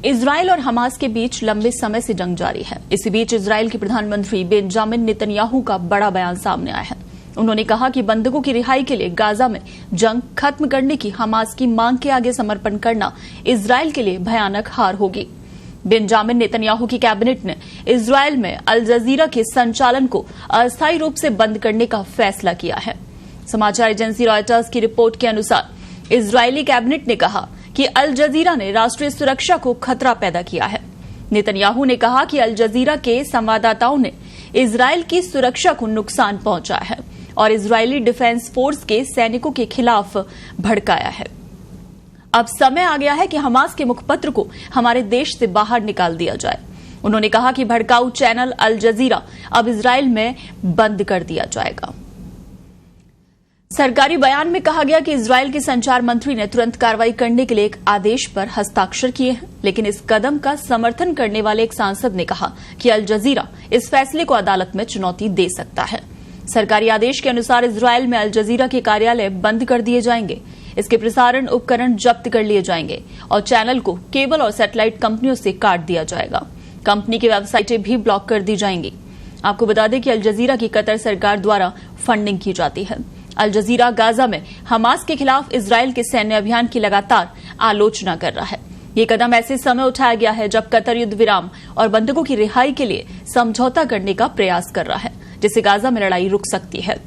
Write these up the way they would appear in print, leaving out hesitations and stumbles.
Israel और Hamas के बीच लंबे समय से जंग जारी है। इसी बीच इजराइल के प्रधानमंत्री बेंजामिन नेतन्याहू का बड़ा बयान सामने आया है। उन्होंने कहा कि बंधकों की रिहाई के लिए गाजा में जंग खत्म करने की हमास की मांग के आगे समर्पण करना इजराइल के लिए भयानक हार होगी। बेंजामिन नेतन्याहू की कैबिनेट ने इजराइल में अल जजीरा के संचालन को अस्थायी रूप से बंद करने का फैसला किया है। समाचार एजेंसी रॉयटर्स की रिपोर्ट के अनुसार इजरायली कैबिनेट ने कहा कि अल जजीरा ने राष्ट्रीय सुरक्षा को खतरा पैदा किया है। नेतन्याहू ने कहा कि अल जजीरा के संवाददाताओं ने इजराइल की सुरक्षा को नुकसान पहुंचाया है और इजरायली डिफेंस फोर्स के सैनिकों के खिलाफ भड़काया है। अब समय आ गया है कि हमास के मुखपत्र को हमारे देश से बाहर निकाल दिया जाए। उन्होंने कहा कि भड़काऊ चैनल अल जजीरा अब इजराइल में बंद कर दिया जाएगा। सरकारी बयान में कहा गया कि इजराइल के संचार मंत्री ने तुरंत कार्रवाई करने के लिए एक आदेश पर हस्ताक्षर किए हैं, लेकिन इस कदम का समर्थन करने वाले एक सांसद ने कहा कि अल जजीरा इस फैसले को अदालत में चुनौती दे सकता है। सरकारी आदेश के अनुसार इजराइल में अल जजीरा के कार्यालय बंद कर दिए जाएंगे, इसके प्रसारण उपकरण जब्त कर लिए जाएंगे और चैनल को केबल और सैटेलाइट कंपनियों से काट दिया जाएगा। कंपनी की वेबसाइटें भी ब्लॉक कर दी जाएंगी। आपको बता दें कि अल जजीरा की कतर सरकार द्वारा फंडिंग की जाती है। अल जजीरा गाजा में हमास के खिलाफ इजराइल के सैन्य अभियान की लगातार आलोचना कर रहा है। ये कदम ऐसे समय उठाया गया है जब कतर युद्ध विराम और बंधकों की रिहाई के लिए समझौता करने का प्रयास कर रहा है, जिससे गाजा में लड़ाई रुक सकती है।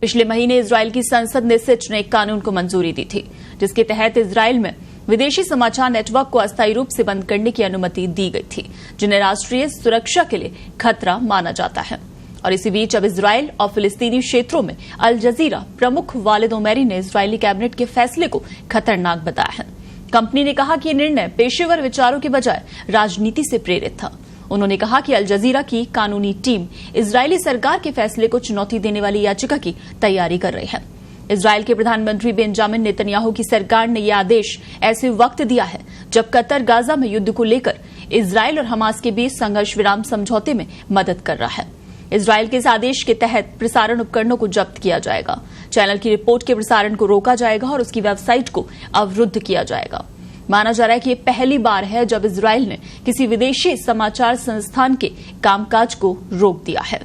पिछले महीने इजराइल की संसद ने सिच ने एक कानून को मंजूरी दी थी, जिसके तहत इजराइल में विदेशी समाचार नेटवर्क को अस्थायी रूप से बंद करने की अनुमति दी गई थी, जिन्हें राष्ट्रीय सुरक्षा के लिए खतरा माना जाता है। और इसी बीच अब इजराइल और फिलिस्तीनी क्षेत्रों में अल जजीरा प्रमुख वालिद ओमैरी ने इजरायली कैबिनेट के फैसले को खतरनाक बताया है। कंपनी ने कहा कि यह निर्णय पेशेवर विचारों के बजाय राजनीति से प्रेरित था। उन्होंने कहा कि अल जजीरा की कानूनी टीम इजरायली सरकार के फैसले को चुनौती देने वाली याचिका की तैयारी कर रही है। इजराइल के प्रधानमंत्री बेंजामिन नेतन्याहू की सरकार ने यह आदेश ऐसे वक्त दिया है जब कतर गाजा में युद्ध को लेकर इजराइल और हमास के बीच संघर्ष विराम समझौते में मदद कर रहा है। इजराइल के इस आदेश के तहत प्रसारण उपकरणों को जब्त किया जाएगा, चैनल की रिपोर्ट के प्रसारण को रोका जाएगा और उसकी वेबसाइट को अवरुद्ध किया जाएगा। माना जा रहा है कि यह पहली बार है जब इजराइल ने किसी विदेशी समाचार संस्थान के कामकाज को रोक दिया है।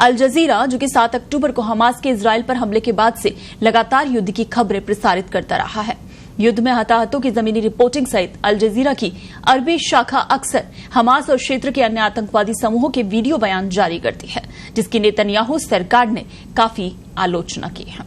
अल जजीरा, जो कि 7 अक्टूबर को हमास के इजराइल पर हमले के बाद से लगातार युद्ध की खबरें प्रसारित करता रहा है। युद्ध में हताहतों की जमीनी रिपोर्टिंग सहित अल जजीरा की अरबी शाखा अक्सर हमास और क्षेत्र के अन्य आतंकवादी समूहों के वीडियो बयान जारी करती है, जिसकी नेतन्याहू सरकार ने काफी आलोचना की है।